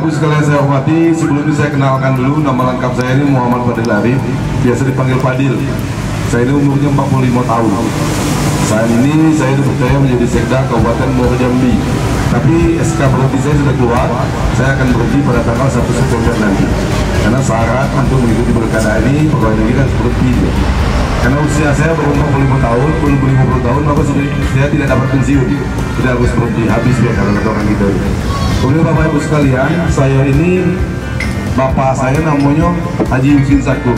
Ibu sekalian saya hormati, sebelum ini saya kenalkan dulu nama lengkap saya ini Muhammad Fadil Arif, biasa dipanggil Fadil. Saya ini umurnya 45 tahun. Saat ini saya dipercaya menjadi Sekda Kabupaten Muaro Jambi. Tapi SK berhenti saya sudah keluar, saya akan berhenti pada tanggal 1 September nanti. Karena syarat untuk mengikuti pilkada ini, pegawai negeri kan berhenti. Karena usia saya baru 45 tahun, belum 50 tahun, maka saya tidak dapat pensiun. Tidak harus berhenti, habis ya kalau kata orang gitu. Kemudian Bapak Ibu sekalian, saya ini bapak saya namanya Haji Husin Sakur,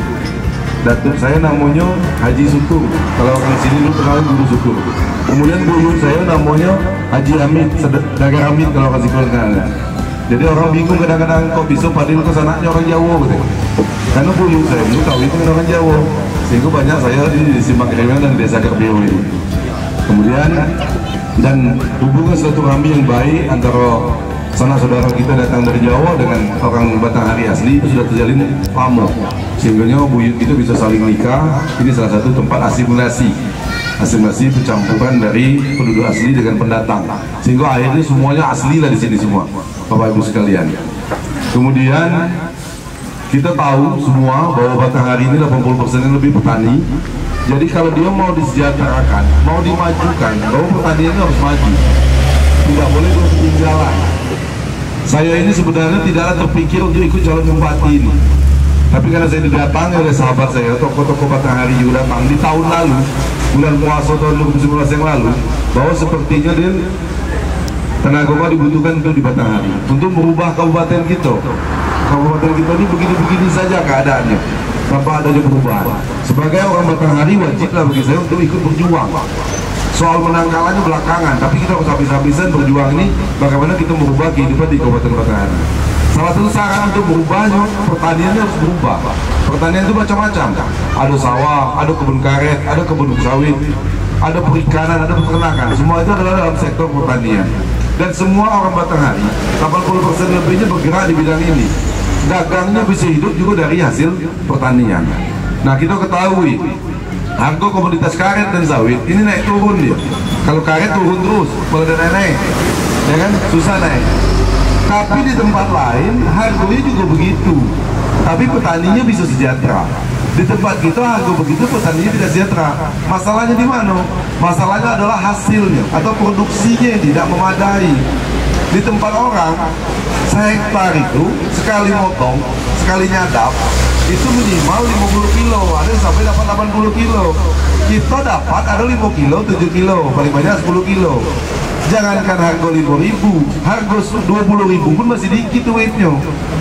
datuk saya namanya Haji Sukur. Kalau orang sini lu kenal Guru Sukur. Kemudian buyut saya namanya Haji Hamid, Dagar Hamid kalau kasih kenal. Jadi orang bingung kadang-kadang kok bisa Fadil ke anaknya orang Jawa gitu. Karena buyut saya itu kawin dengan orang Jawa, sehingga banyak saya di Simpang Kerewan dan Desa Kerbeo ini. Kemudian dan hubungan silaturahmi yang baik antara sanak saudara kita datang dari Jawa dengan orang Batanghari asli itu sudah terjalin lama, sehingga buyut itu bisa saling nikah. Ini salah satu tempat asimilasi pencampuran dari penduduk asli dengan pendatang, sehingga akhirnya semuanya asli lah di sini semua, Bapak Ibu sekalian. Kemudian kita tahu semua bahwa Batanghari ini 80% yang lebih petani. Jadi kalau dia mau disejahterakan, mau dimajukan, bahwa pertanian ini harus maju, tidak boleh ketinggalan. Saya ini sebenarnya tidaklah terpikir untuk ikut calon bupati ini, tapi karena saya didatangi oleh sahabat saya, tokoh-tokoh Batanghari juga datang di tahun lalu, bulan puasa tahun 2019 yang lalu, bahwa sepertinya dia tenaga dibutuhkan untuk di Batanghari untuk merubah kabupaten kita. Kabupaten kita ini begini-begini saja keadaannya, tanpa adanya perubahan. Sebagai orang Batanghari wajiblah bagi saya untuk ikut berjuang. Soal menang kalahnya belakangan, tapi kita harus habis-habisan berjuang ini bagaimana kita merubah kehidupan di Kabupaten Batanghari. Salah satu cara untuk berubahnya, pertaniannya harus berubah. Pertanian itu macam-macam, ada sawah, ada kebun karet, ada kebun sawit, ada perikanan, ada peternakan. Semua itu adalah dalam sektor pertanian. Dan semua orang Batanghari, 80% lebihnya bergerak di bidang ini. Dagangnya bisa hidup juga dari hasil pertanian. Nah, kita ketahui harga komoditas karet dan sawit ini naik turun dia. Kalau karet turun terus, kalau ada naik, ya kan susah naik. Tapi di tempat lain harganya juga begitu. Tapi petaninya bisa sejahtera. Di tempat kita harga begitu, petaninya tidak sejahtera. Masalahnya di mana? Masalahnya adalah hasilnya atau produksinya yang tidak memadai. Di tempat orang, sehektar itu sekali motong, sekali nyadap itu minimal 50 kilo, ada yang sampai dapat 80 kilo. Kita dapat ada 5 kilo, 7 kilo, paling banyak 10 kilo. Jangankan harga 5.000, harga 20.000 pun masih dikit duitnya.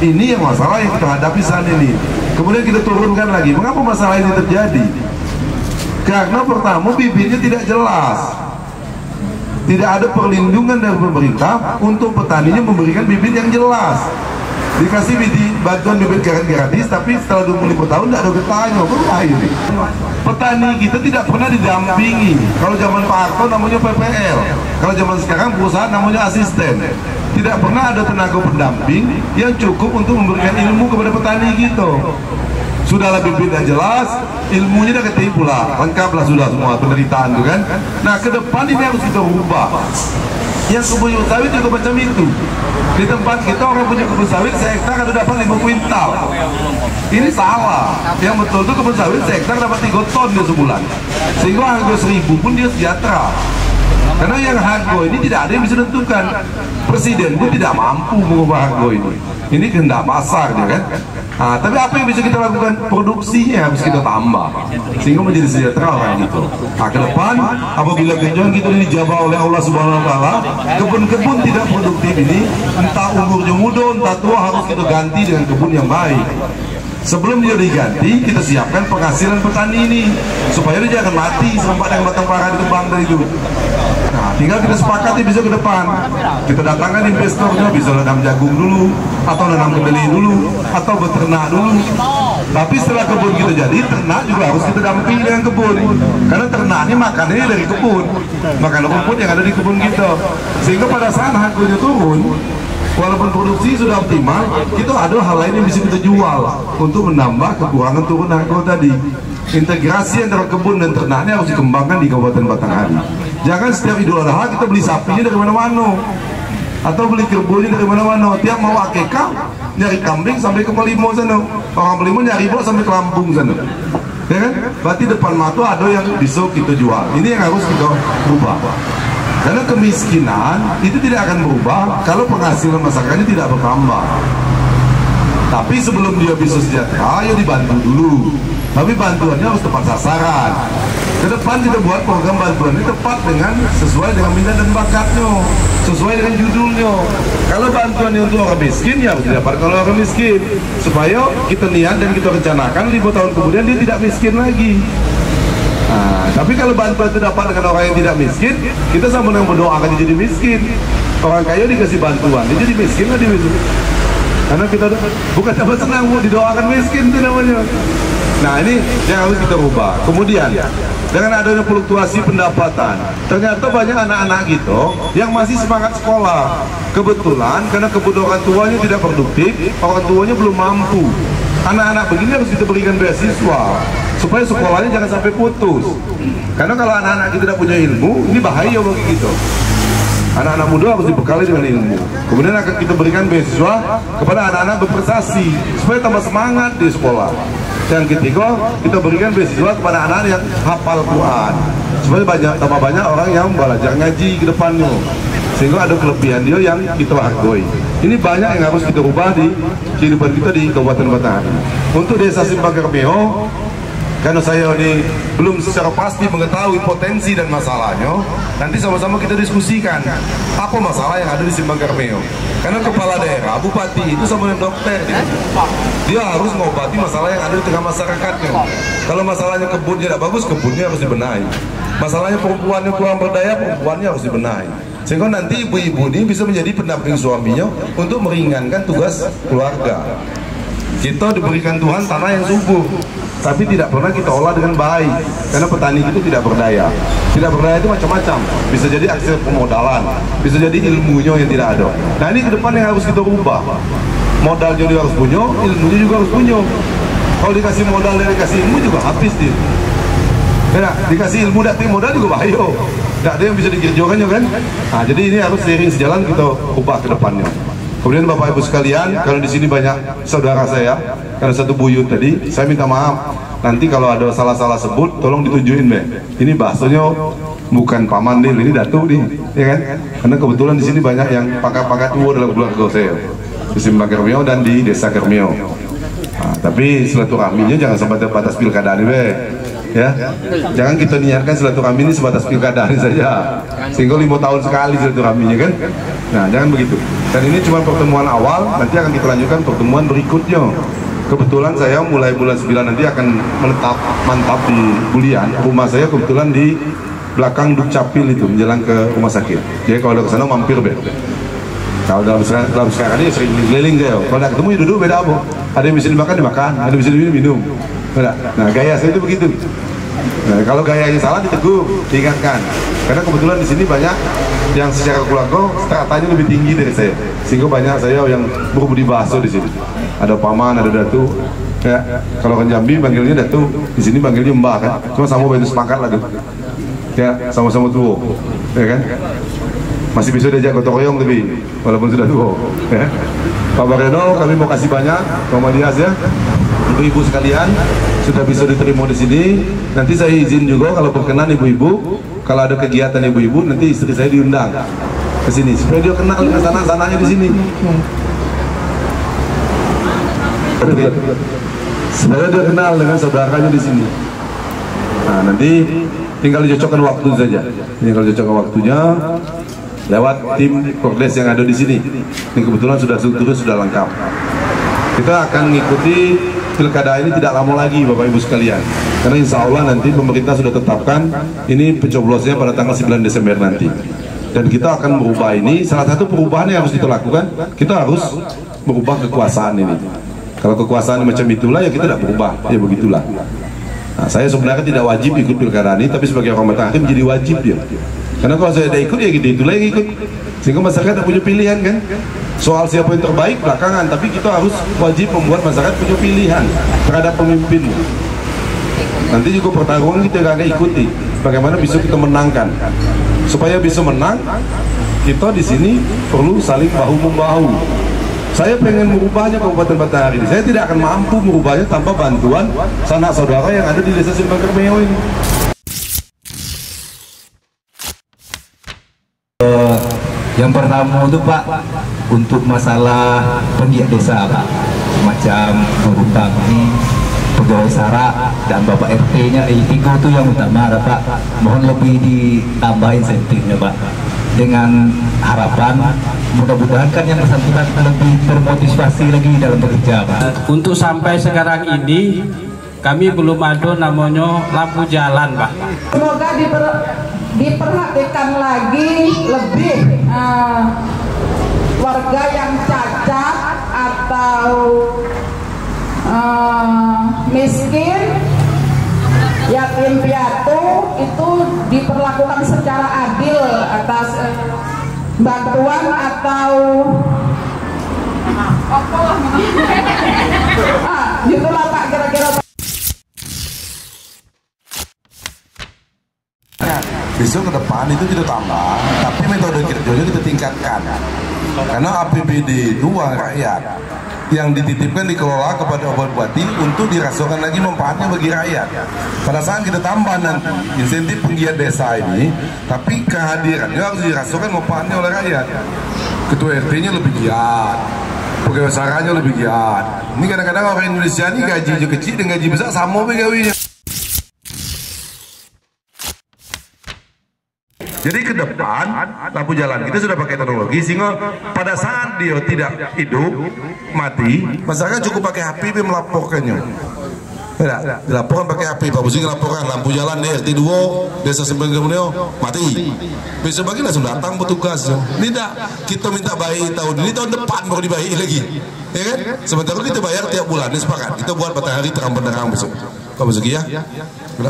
Ini yang masalah yang kita hadapi saat ini. Kemudian kita turunkan lagi, mengapa masalah ini terjadi? Karena pertama bibitnya tidak jelas. Tidak ada perlindungan dari pemerintah untuk petaninya memberikan bibit yang jelas. Dikasih bantuan bibit karet gratis, tapi setelah 25 tahun tidak ada getahnya. Ini petani kita tidak pernah didampingi. Kalau zaman Pak Harto namanya PPL, kalau zaman sekarang perusahaan namanya asisten. Tidak pernah ada tenaga pendamping yang cukup untuk memberikan ilmu kepada petani gitu. Sudahlah bibitnya jelas, ilmunya udah ketipu lah, lengkaplah sudah semua penderitaan itu kan. Nah, ke depan ini harus kita ubah. Yang kebun sawit juga macam itu. Di tempat kita orang punya kebun sawit sehektar ada dapat 5 kuintal. Ini salah. Yang betul itu kebun sawit sehektar dapat 3 ton dia sebulan. Sehingga harga 1.000 pun dia sejahtera. Karena yang harga ini tidak ada yang bisa tentukan. Presiden pun tidak mampu mengubah harga ini. Ini kehendak pasar dia kan. Nah, tapi apa yang bisa kita lakukan? Produksinya harus kita tambah sehingga menjadi sejahtera orang itu. Nah, ke depan apabila kejuan kita dijabah oleh Allah Subhanahu Wa Taala, kebun-kebun tidak produktif ini, entah umurnya muda, entah tua, harus kita ganti dengan kebun yang baik. Sebelum dia diganti, kita siapkan penghasilan petani ini supaya dia jangan mati sempat yang batang parah di kembang dari itu. Nah, tinggal kita sepakati bisa ke depan. Kita datangkan investornya, bisa nanam jagung dulu, atau nanam kedelai dulu, atau beternak dulu. Tapi setelah kebun kita jadi, ternak juga harus kita dampingi dengan kebun. Karena ternak ini makanannya dari kebun, makan rumput yang ada di kebun kita. Sehingga pada saat harganya turun, walaupun produksi sudah optimal, kita ada hal lain yang bisa kita jual untuk menambah kekurangan turun harga tadi. Integrasi antara kebun dan ternaknya harus dikembangkan di Kabupaten Batanghari. Jangan setiap Idul Adha kita beli sapinya dari mana-mana. atau beli kerbaunya dari mana-mana. Tiap mau akikah nyari kambing sampai ke Pelimo sana, orang Pelimo nyari bok sampai ke Lampung sana, ya kan? Berarti depan mata ada yang bisa kita jual. Ini yang harus kita ubah. Karena kemiskinan itu tidak akan berubah kalau penghasilan masyarakatnya tidak bertambah. Tapi sebelum dia bisa sejahtera, ayo dibantu dulu. Tapi bantuannya harus tepat sasaran. Ke depan kita buat program bantuan ini tepat dengan sesuai dengan minat dan bakatnya, sesuai dengan judulnya. Kalau bantuannya untuk orang miskin, ya harus didapatkan oleh orang miskin, supaya kita niat dan kita rencanakan 5 tahun kemudian dia tidak miskin lagi. Nah, tapi kalau bantuan itu dapat dengan orang yang tidak miskin, kita sama dengan berdoa akan jadi miskin. Orang kaya dikasih bantuan, dia jadi miskin lah dia miskin. Karena kita bukan dapat senang, didoakan miskin itu namanya. Nah, ini yang harus kita rubah. Kemudian dengan adanya fluktuasi pendapatan, ternyata banyak anak-anak gitu yang masih semangat sekolah. Kebetulan karena kebutuhan tuanya tidak produktif, orang tuanya belum mampu. Anak-anak begini harus kita berikan beasiswa supaya sekolahnya jangan sampai putus. Karena kalau anak-anak kita tidak punya ilmu, ini bahaya bagi kita. Anak-anak muda harus dibekali dengan ilmu. Kemudian akan kita berikan beasiswa kepada anak-anak berprestasi supaya tambah semangat di sekolah. Yang ketiga, kita berikan beasiswa kepada anak-anak yang hafal Quran supaya tambah banyak orang yang belajar ngaji ke depannya, sehingga ada kelebihan dia yang kita hargai. Ini banyak yang harus kita ubah di kehidupan kita di Kabupaten Batanghari. Untuk desa Simpang Kermeo, karena saya ini belum secara pasti mengetahui potensi dan masalahnya, nanti sama-sama kita diskusikan apa masalah yang ada di Simpang Kermeo. Karena kepala daerah, bupati itu sama dengan dokter, dia harus mengobati masalah yang ada di tengah masyarakatnya. Kalau masalahnya kebunnya tidak bagus, kebunnya harus dibenahi. Masalahnya perempuannya kurang berdaya, perempuannya harus dibenahi. Sehingga nanti ibu-ibu ini bisa menjadi pendamping suaminya untuk meringankan tugas keluarga. Kita diberikan Tuhan tanah yang subur, tapi tidak pernah kita olah dengan baik, karena petani itu tidak berdaya. Tidak berdaya itu macam-macam, bisa jadi akses pemodalan, bisa jadi ilmunya yang tidak ada. Nah, ini ke depan yang harus kita ubah. Modalnya dia harus punya, ilmunya juga harus punya. Kalau dikasih modal dan dikasih ilmu juga habis dia. Nah, dikasih ilmu dan modal juga bahaya, tidak ada yang bisa dikerjakan ya kan. Nah, jadi ini harus seiring sejalan kita ubah ke depannya. Kemudian Bapak Ibu sekalian, kalau di sini banyak saudara saya, karena satu buyut tadi, saya minta maaf. Nanti kalau ada salah-salah sebut, tolong ditunjukin, Be. Ini bahasanya bukan Pak Mandil, ini Datuk nih, ya kan? Karena kebetulan di sini banyak yang pangkat-pangkat tua dalam keluarga saya, di Simpang Kermeo dan di Desa Kermeo. Nah, tapi silaturahminya jangan sampai terbatas pilkada nih, Be. Ya, jangan kita niatkan silaturahmi ini sebatas pilkada saja, sehingga 5 tahun sekali silaturahminya kan. Nah, jangan begitu. Dan ini cuma pertemuan awal, nanti akan kita lanjutkan pertemuan berikutnya. Kebetulan saya mulai bulan 9 nanti akan mantap di Bulian. Rumah saya kebetulan di belakang Dukcapil itu, menjelang ke rumah sakit. Jadi kalau ada kesana mampir, Be. Kalau dalam sekarang ini sering keliling saya. Kalau tidak ketemu ya duduk, beda apa? Ada yang bisa dimakan, dimakan. Ada yang bisa diminum. Nah, gaya saya itu begitu. Nah, kalau gayanya salah ditegur, diingatkan. Karena kebetulan di sini banyak yang secara keluarga stratanya lebih tinggi dari saya, sehingga banyak saya yang berbudi bahasa di sini. Ada paman, ada datu. Ya, kalau orang Jambi panggilnya datu, di sini panggilnya mbak kan. Cuma sama baju sepakat lah tuh. Ya, sama-sama tua, ya kan. Masih bisa diajak gotong royong tapi walaupun sudah tua. Ya. Pak Bareno, kami mau kasih banyak, Pak Madias ya. Ibu-ibu sekalian sudah bisa diterima di sini. Nanti saya izin juga kalau berkenan ibu-ibu, kalau ada kegiatan ibu-ibu nanti istri saya diundang ke sini supaya dia kenal dengan sana-sananya di sini. Supaya dia kenal dengan saudaranya di sini. Nah, nanti tinggal dicocokkan waktu saja. Tinggal dicocokkan waktunya lewat tim Kordes yang ada di sini. Ini kebetulan strukturnya sudah lengkap. Kita akan mengikuti pilkada ini tidak lama lagi, Bapak Ibu sekalian. Karena insya Allah nanti pemerintah sudah tetapkan ini pencoblosnya pada tanggal 9 Desember nanti. Dan kita akan merubah ini. Salah satu perubahan yang harus kita lakukan, kita harus merubah kekuasaan ini. Kalau kekuasaan macam itulah ya kita tidak berubah, ya begitulah. Nah, saya sebenarnya tidak wajib ikut pilkada ini, tapi sebagai orang Batanghari menjadi wajib dia. Karena kalau saya tidak ikut ya gitu, itulah yang ikut. Sehingga masyarakat tidak punya pilihan kan. Soal siapa yang terbaik belakangan, tapi kita harus wajib membuat masyarakat punya pilihan terhadap pemimpin. Nanti juga pertarungan kita akan ikuti bagaimana bisa kita menangkan. Supaya bisa menang, Kita di sini perlu saling bahu-membahu. Saya pengen merubahnya Kabupaten Batanghari ini. Saya tidak akan mampu merubahnya tanpa bantuan sanak saudara yang ada di Desa Simpang Kermeo ini. Yang pertama itu Pak, untuk masalah penggiat desa Pak, macam berhutang ini, pegawai SARA dan Bapak RT-nya, itu yang utama Pak. Mohon lebih ditambah insentifnya Pak, dengan harapan mudah-mudahan kan yang bersangkutan lebih termotivasi lagi dalam bekerja Pak. Untuk sampai sekarang ini kami belum ada namanya lampu jalan Pak. Semoga diperhatikan lagi lebih warga yang cacat atau miskin, yatim piatu itu diperlakukan secara adil atas bantuan atau gitulah Pak kira-kira. Besok ke depan itu kita tambah, tapi metode kerjanya kita tingkatkan. Karena APBD itu uang rakyat yang dititipkan dikelola kepada bupati untuk dirasakan lagi manfaatnya bagi rakyat. Pada saat kita tambah nanti insentif penggiat desa ini, tapi kehadirannya harus dirasakan manfaatnya oleh rakyat. Ketua RT-nya lebih giat, pegawai SARA-nya lebih giat. Ini kadang-kadang orang Indonesia ini gajinya kecil dan gaji besar sama pegawainya. Jadi ke depan lampu jalan kita sudah pakai teknologi sehingga pada saat dia tidak hidup mati, masyarakat cukup pakai HP melaporkannya. Tidak, dilaporkan pakai HP. Pak Busing laporkan lampu jalan di RT 2 Desa Simpang Kermeo mati. Besok pagi langsung datang petugas. Tidak, kita minta bayi tahun ini, tahun depan baru dibayi lagi. Ya kan? Sementara kita bayar tiap bulan, ini sepakat. Kita buat Batanghari terang benderang besok. Pak Basuki ya.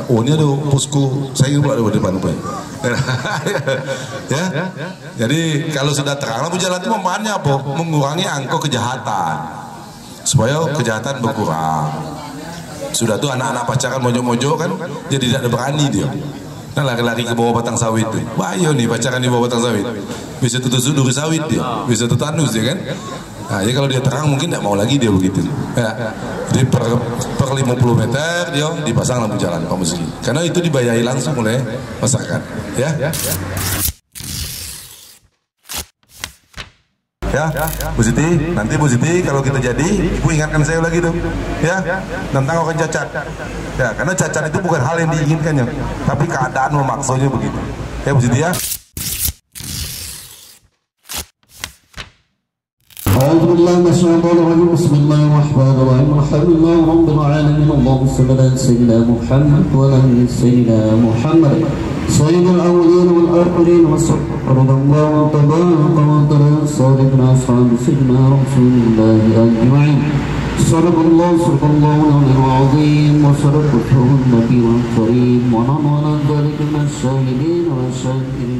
Oh ini ada posko, saya ingin buat di depan apa ya. Jadi kalau sudah terang lampu jalan itu manfaatnya apa? Mengurangi angka kejahatan, supaya kejahatan berkurang. Sudah tuh anak-anak pacaran mojok-mojok kan, jadi tidak berani dia. Nah lari-lari ke bawah batang sawit tuh. Bahaya nih pacaran di bawah batang sawit. Bisa tutup duri sawit dia, bisa tetanus dia kan. Nah, jadi kalau dia terang mungkin tidak mau lagi dia begitu. Ya. Jadi per 50 meter dia dipasang lampu jalan Pak Musli. Karena itu dibayari langsung oleh masyarakat. Ya. Ya, Bu Siti, nanti Bu Siti kalau kita jadi, Ibu ingatkan saya lagi tuh, ya, tentang orang cacat. Ya, karena cacat itu bukan hal yang diinginkannya, tapi keadaan memaksanya begitu. Ya, Bu Siti ya. أعوذ بالله من الشيطان الرجيم بسم الله الرحمن الرحيم الحمد لله رب العالمين اللهم صل على سيدنا محمد وعلى آل سيدنا محمد سيد الأولين والآخرين وصلى الله تبارك وتعالى صادقنا أصحاب سيدنا رسول الله أجمعين صدق الله العظيم وصدق النبي الكريم ونحن على ذلك من الشاهدين والشاكرين